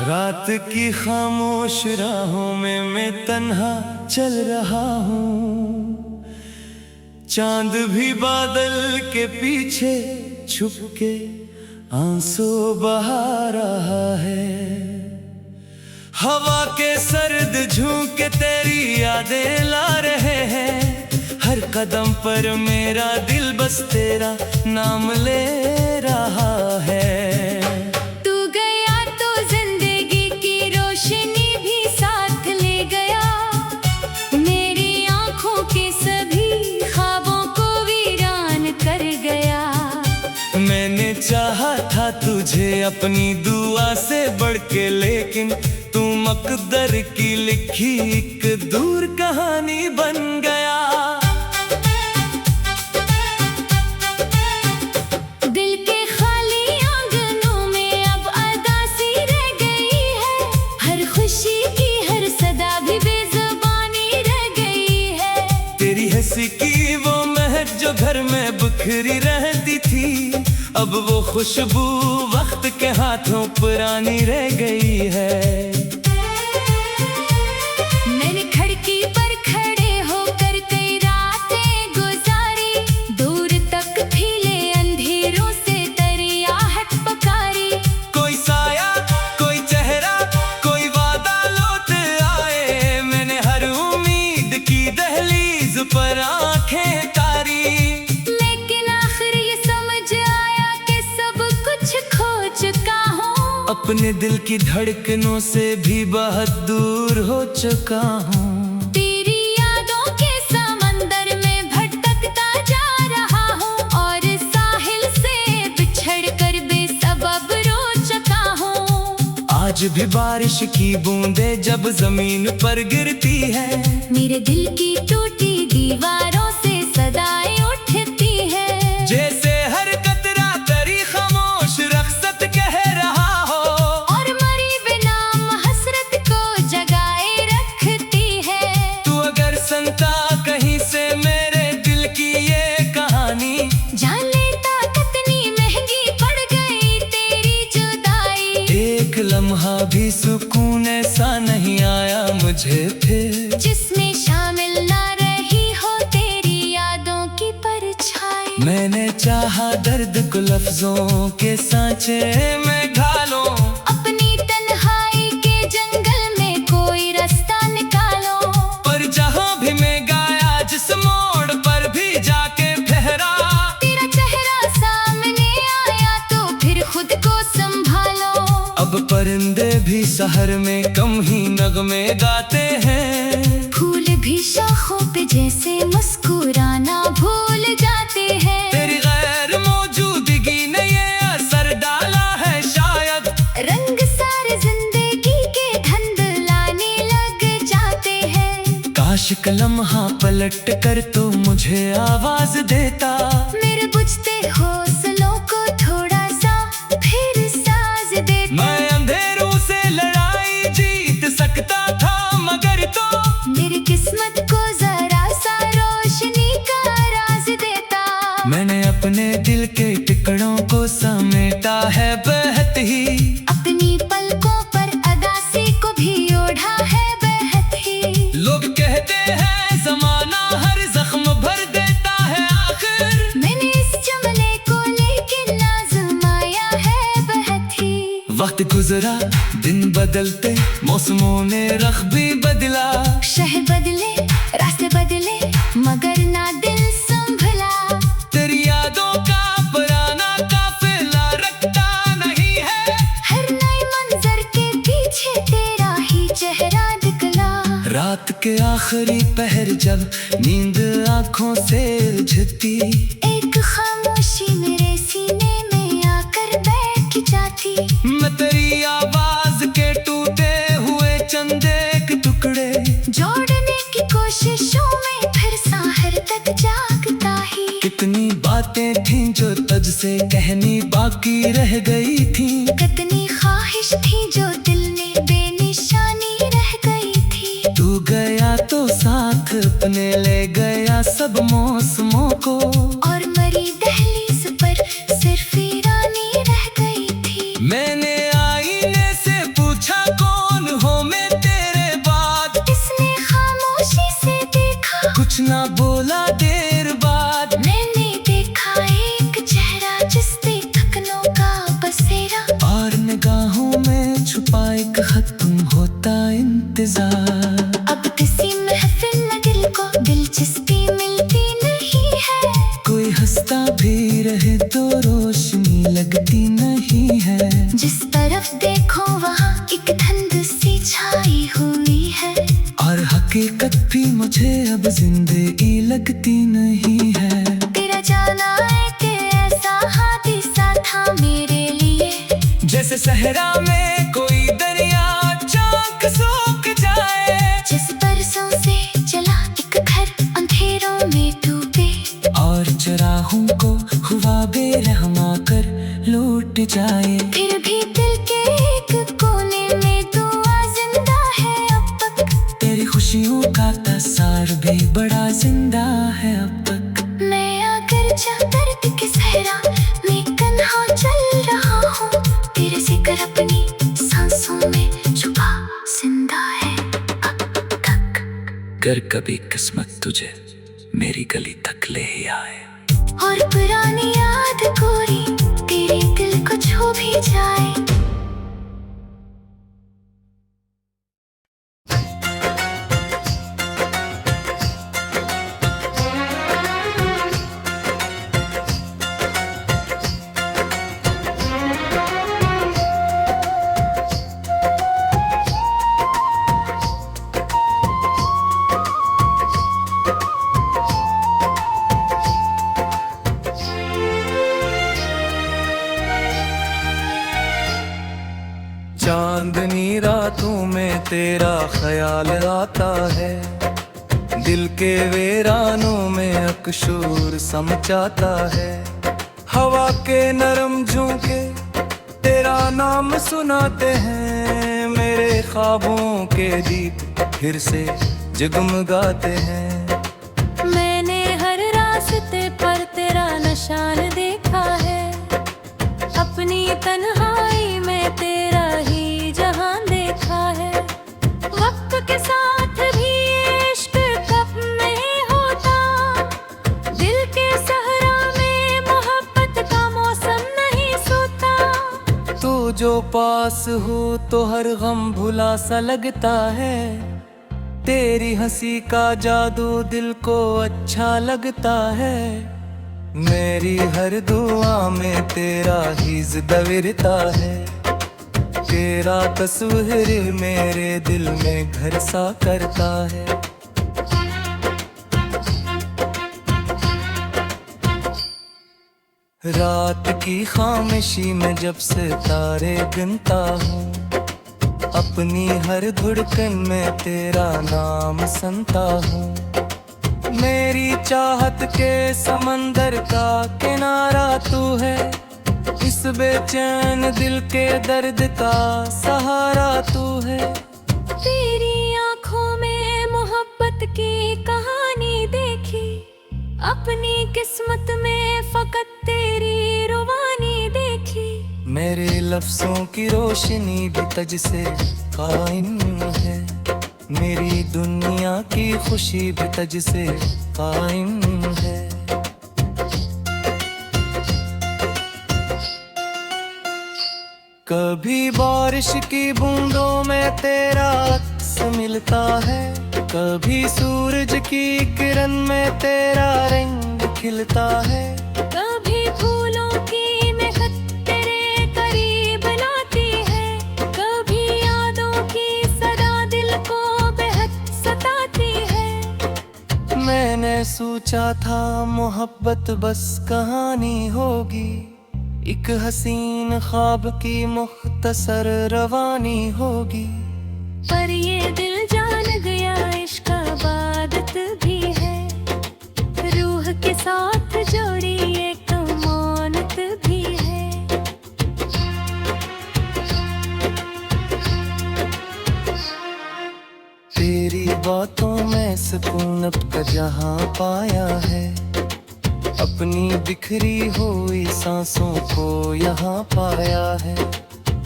रात की खामोश राहों में मैं तन्हा चल रहा हूँ। चांद भी बादल के पीछे छुप के आंसू बहा रहा है। हवा के सर्द झोंके तेरी यादें ला रहे हैं। हर कदम पर मेरा दिल बस तेरा नाम ले रहा है। मैंने चाहा था तुझे अपनी दुआ से बढ़ के, लेकिन तू मकदर की लिखी एक दूर कहानी बन गया। दिल के खाली आंगनों में अब अदासी रह गई है। हर खुशी की हर सदा भी बेजुबानी रह गई है। तेरी हंसी की वो महक जो घर में बिखरी रहती थी, अब वो खुशबू वक्त के हाथों पुरानी रह गई है। मैंने खिड़की पर खड़े होकर कई रातें गुजारी। दूर तक फैले अंधेरों से तेरी आहट पुकारी। कोई साया, कोई चेहरा, कोई वादा लौट आए। मैंने हर उम्मीद की दहलीज पर आंखें तारी। अपने दिल की धड़कनों से भी बहुत दूर हो चुका हूँ। तेरी यादों के समंदर में भटकता जा रहा हूँ, और साहिल से बिछड़कर बेसबब रो चुका हूँ। आज भी बारिश की बूंदें जब जमीन पर गिरती है, मेरे दिल की टूटी दीवारों से सदाएं उठती है। जैसे हर कतरा तेरी खामोश रख्सत कह रहा हो, और मरी बेनाम हसरत को जगाए रखती है। तू अगर सुनता कहीं से मेरे दिल की ये कहानी, जान लेता कितनी महंगी पड़ गई तेरी जुदाई। एक लम्हा भी सुकून ऐसा नहीं आया मुझे फिर, जिसमें शामिल ना रही हो तेरी यादों की परछाई। मैंने चाहा दर्द को लफ्जों के सांचे में ढालो। अपनी तन्हाई के जंगल में कोई रास्ता निकालो। पर जहाँ भी मैं गाया, जिस मोड़ पर भी जाके ठहरा, तेरा चेहरा सामने आया तो फिर खुद को संभालो। अब परिंदे भी शहर में कम ही नगमे गाते हैं। फूल भी शाखों पे जैसे मुस्कुराना भूल जाते हैं। तेरी गैर मौजूदगी ने ये असर डाला है शायद। रंग सारे जिंदगी के धुंधलाने लग जाते हैं। काश का लम्हा पलट कर तो मुझे आवाज देता। मेरे बुझते हौसलों को थोड़ा सा फिर साज देता। मैं अंधेरों से लड़ाई जीत सकता था, मगर तो मेरी किस्मत को जरा सा रोशनी का राज देता। मैंने अपने दिल के टुकड़ों को समेटा है बहत ही। अपनी पलकों पर अदासी को भी ओढ़ा है बहत ही। लोग कहते हैं जमाना हर जख्म भर देता है आखिर। मैंने इस जुमले को लेकिन आजमाया है बहत ही। वक्त गुजरा, दिन बदलते, मौसमों ने रख भी बदला। शहर बदले, रास्ते बदले, मगर ना दिल संभला। तेरी यादों का पुराना काफिला रखता नहीं है। हर नए मंजर के पीछे तेरा ही चेहरा दिखला। रात के आखिरी पहर जब नींद आंखों से उलझती, एक खामोशी मेरे सीने में आकर बैठ जाती। मैं तेरी आवाज के टूटे हुए चंदे के टुकड़े जोड़ने की कोशिशों में फिर साहर तक जागता ही। कितनी बातें थीं जो तुझसे कहनी बाकी रह गई थी। कितनी ख्वाहिश थी जो दिल में बेनिशानी रह गई थी। तू गया तो साथ अपने ले गया सब मौसमों को, और मरी दहलीज पर सिर्फ वीरानी रह गई थी। मैंने आईने से पूछा एक खत्म होता इंतजार। अब किसी महफिल में दिल को दिलचस्पी मिलती नहीं है। कोई हंसता भी रहे तो रोशनी लगती नहीं है। जिस तरफ देखो वहाँ एक धुंध सी छाई हुई है। और हकीकत भी मुझे अब जिंदगी लगती नहीं है। तेरा जाना एक ऐसा हादसा था मेरे लिए। जैसे सहरा में कोई दरिया चाक सूख जाए। जिस बरसों से चला एक घर अंधेरों में डूबे। और चराहों को हुआ बेरहमा कर लूट जाए। फिर भी दिल के एक कोने में दुआ जिंदा है अब तक। तेरी खुशियों का तस्सार भी बड़ा जिंदा है अब तक। मैं आकर जा दर्द के सहरा में कन्हा चल रहा हूँ। तेरे जिक्र अपनी सांसों में छुपा जिंदा है अब तक। कर कभी किस्मत तुझे मेरी गली तक ले ही आए। और पुरानी याद कोरी तेरे दिल को छू भी जाए। चांदनी रातों में तेरा ख्याल आता है। दिल के वीरानों में अकशूर समझाता है। हवा के नरम झोंके तेरा नाम सुनाते हैं। मेरे ख्वाबों के दीप फिर से जगमगाते हैं। मैंने हर रास्ते पर तेरा निशान देखा है। अपनी तन्हाई में तेरा ही जहां देखा है। वक्त के साथ भी इश्क कब में होता। दिल के सहरा में मोहब्बत का मौसम नहीं सोता। तो जो पास हो तो हर गम भुला सा लगता है। तेरी हंसी का जादू दिल को अच्छा लगता है। मेरी हर दुआ में तेरा ही ज़िक्र है। तेरा तस्वीर मेरे दिल में घर सा करता है। रात की खामोशी में जब से तारे गिनता हूँ। अपनी हर धड़कन में तेरा नाम सुनता हूँ। मेरी चाहत के समंदर का किनारा तू है। इस बेचैन दिल के दर्द का सहारा तू है। तेरी आँखों में मोहब्बत की कहानी देखी। अपनी किस्मत में फकत तेरी रुबानी देखी। मेरे लफ्जों की रोशनी भी तुझ से कायम है। मेरी दुनिया की खुशी भी तुझ से कायम है। कभी बारिश की बूंदों में तेरा अक्स मिलता है। कभी सूरज की किरण में तेरा रंग खिलता है। कभी फूलों की महक तेरे करीब लाती है। कभी यादों की सदा दिल को बेहद सताती है। मैंने सोचा था मोहब्बत बस कहानी होगी। एक हसीन ख्वाब की मुख्तसर रवानी होगी। पर ये दिल जान गया इश्क इबादत भी है। रूह के साथ जोड़ी एक मानत भी है। तेरी बातों में सुकून अब का जहां पाया है। अपनी बिखरी हुई सांसों को यहाँ पाया है।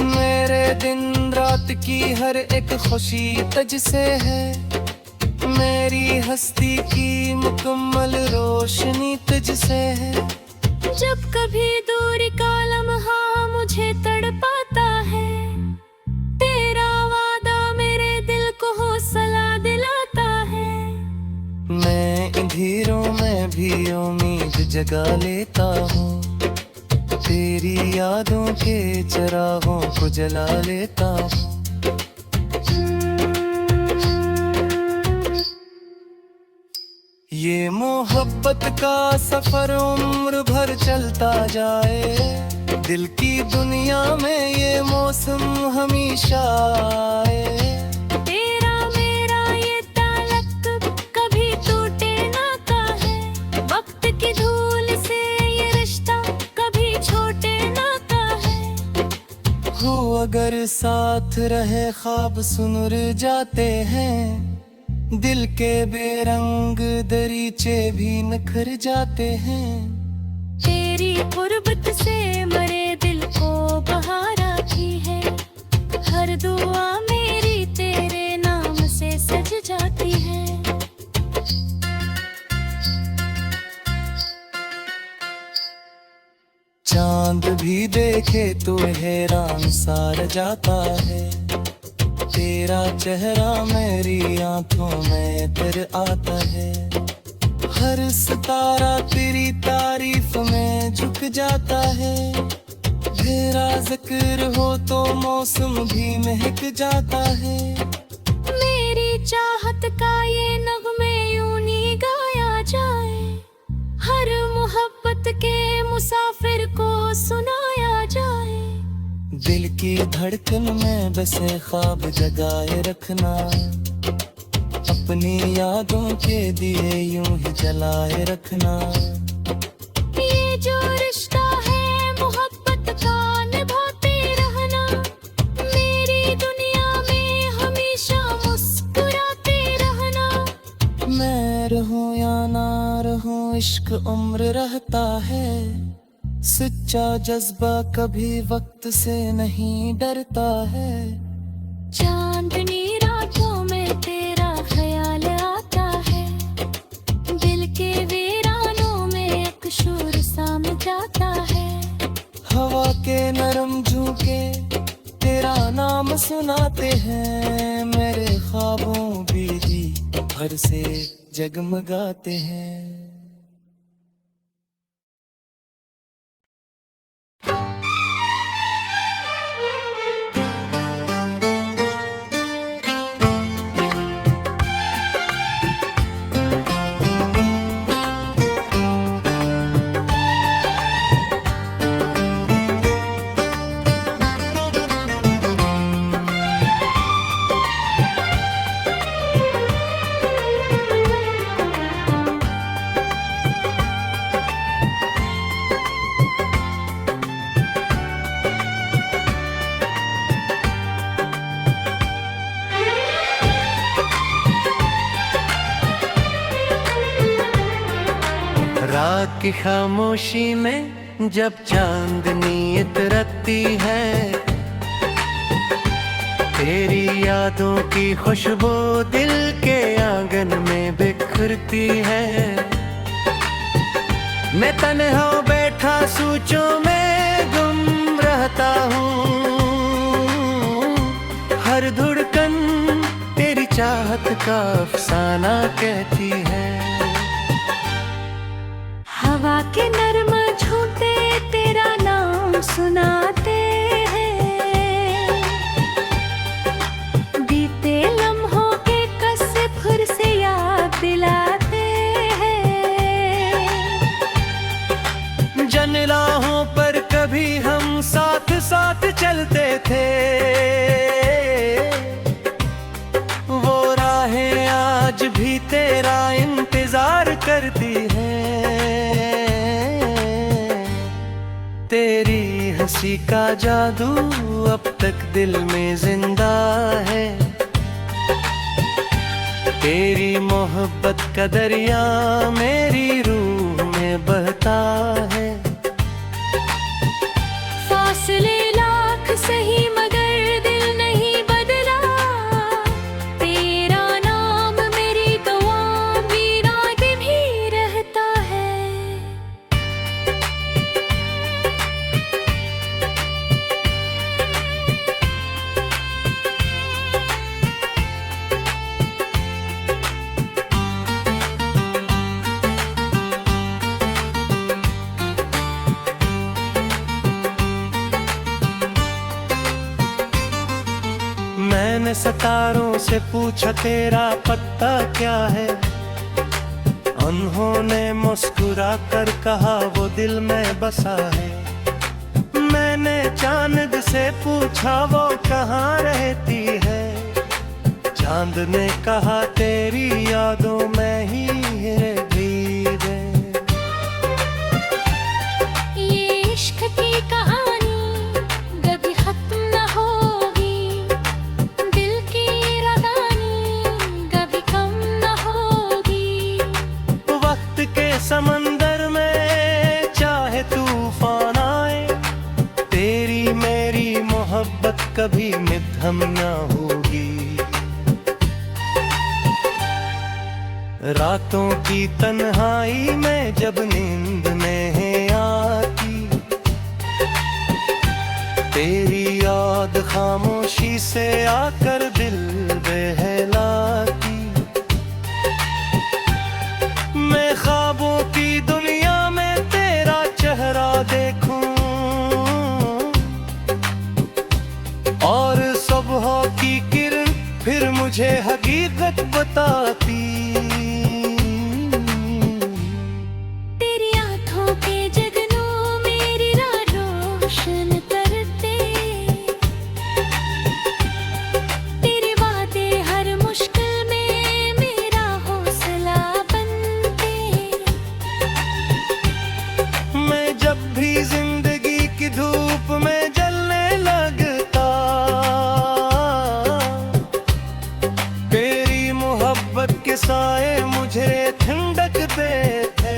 मेरे दिन रात की हर एक खुशी तुझसे है। मेरी हस्ती की मुकम्मल रोशनी तुझसे है। जब कभी दूरी का लम्हा मुझे तड़पाता है। तेरा भी उम्मीद जगा लेता हूँ, तेरी यादों के चरागों को जला लेता हूँ। ये मोहब्बत का सफर उम्र भर चलता जाए, दिल की दुनिया में ये मौसम हमेशा आए। तेरा मेरा ये ताल्लुक कभी टूटे ना काहे, वक्त की धूल से ये रिश्ता कभी छोटे ना काहे। हो अगर साथ रहे ख्वाब सुनुर जाते हैं, दिल के बेरंग दरीचे भी निखर जाते हैं। तेरी गुर्बत से मरे दिल को बहार आती है, हर दुआ मेरी तेरे नाम से सज जाती है। चांद भी देखे तो हैरान सार जाता है, तेरा चेहरा मेरी आंखों में तर आता है। हर सितारा तेरी तारीफ में झुक जाता है, तेरा जिक्र हो तो मौसम भी महक जाता है। मेरी चाहत का ये नगमे यूं नहीं गाया जाए, हर मोहब्बत के मुसाफिर को सुनाया जाए। दिल की धड़कन में बसे ख्वाब जगाए रखना, अपनी यादों के दिए यूं ही जलाए रखना। ये जो रिश्ता है मोहब्बत का निभाते रहना, मेरी दुनिया में हमेशा मुस्कुराते रहना। मैं रहूं या ना रहूं इश्क उम्र रहता है, सच्चा जज्बा कभी वक्त से नहीं डरता है। चांदनी रातों में तेरा ख्याल आता है, दिल के वीरानों में एक शोर सा मचाता है। हवा के नरम झोंके तेरा नाम सुनाते हैं, मेरे ख्वाबों भी जी भर से जगमगाते हैं। रात की खामोशी में जब चांदनी इतरती है, तेरी यादों की खुशबू दिल के आंगन में बिखरती है। मैं तन्हा बैठा सोचों में गुम रहता हूँ, हर धड़कन तेरी चाहत का अफसाना कहती है। हवा के नर्म झोंके तेरा नाम सुनाते हैं, बीते लम्हों के कस्से फिर से याद दिलाते हैं। जन राहों पर कभी हम साथ साथ चलते थे, वो राहें आज भी तेरा इंतजार करती हैं। तेरी हंसी का जादू अब तक दिल में जिंदा है, तेरी मोहब्बत का दरिया मेरी रूह में बहता है। फासले लाख सही मगर दिल नहीं बदला, तेरा नाम मेरी दुआ में राग भी रहता है। मैंने सितारों से पूछा तेरा पत्ता क्या है, उन्होंने मुस्कुरा कर कहा वो दिल में बसा है। मैंने चांद से पूछा वो कहाँ रहती है, चांद ने कहा तेरी यादों में ही रहती है। ये इश्क की कहानी कभी खत्म न होगी, दिल की रादानी कभी कम न होगी। वक्त के समंदर में चाहे तूफान आए, तेरी मेरी मोहब्बत कभी मध्यम न होगी। रातों की तन्हाई में जब नींद नहीं आती, तेरी याद खामोशी से आकर दिल बहलाती। मैं ख्वाबों की दुनिया में तेरा चेहरा देखूं और सुबह की किरण फिर मुझे हकीकत बताती। जिंदगी की धूप में जलने लगता, तेरी मोहब्बत के साए मुझे ठंडक देते।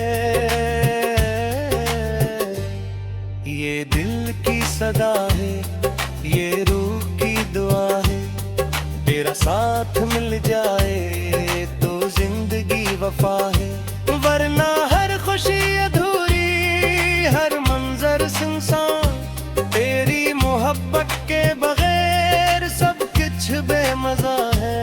ये दिल की सदा है, ये रूह की दुआ है, तेरा साथ मिल जाए तो जिंदगी वफा है। वरना हर खुशी अधूरी, हर मंजर सुनसान, तेरी मोहब्बत के बगैर सब कुछ बेमजा है।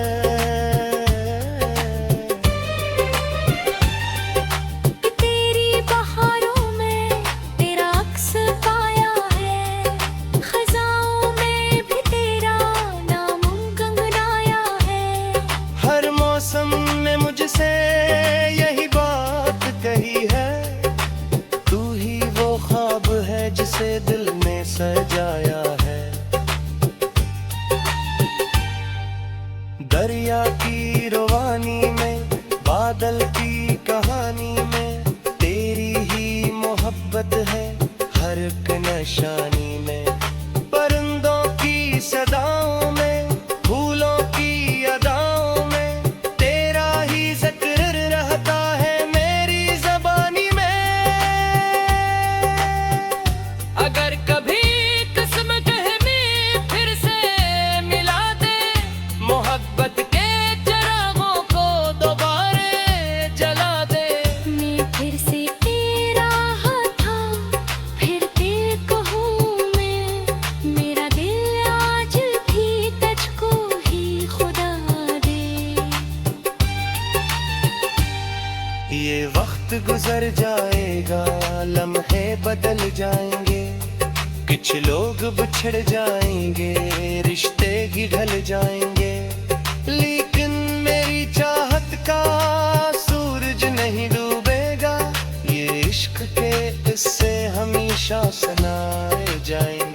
तेरी बहारों में तेरा अक्स पाया है, खज़ाओं में भी तेरा नाम गुनगुनाया है। हर मौसम ने मुझसे यही बात कही है, जिसे दिल ने सजाया है। दरिया की रवानी में, बादल की कहानी में, तेरी ही मोहब्बत है हर एक निशानी में। परिंदों की सदाओं में, फूलों की अदाओं में, तेरा ही जिक्र रहता है मेरी ज़बानी में। अगर कभी किस्म कहमी फिर से मिला दे, मोहब्बत के चिरागों को दोबारा जला दे। मैं फिर से तेरा था, फिर तेरे को हूँ मैं, मेरा दिल आज भी तुझको ही खुदा दे। ये वक्त गुजर जाएगा, लम्हे बदल जाएंगे, कुछ लोग बिछड़ जाएंगे, रिश्ते ही ढल जाएंगे। लेकिन मेरी चाहत का सूरज नहीं डूबेगा, ये इश्क के किस्से हमेशा सुनाए जाएंगे।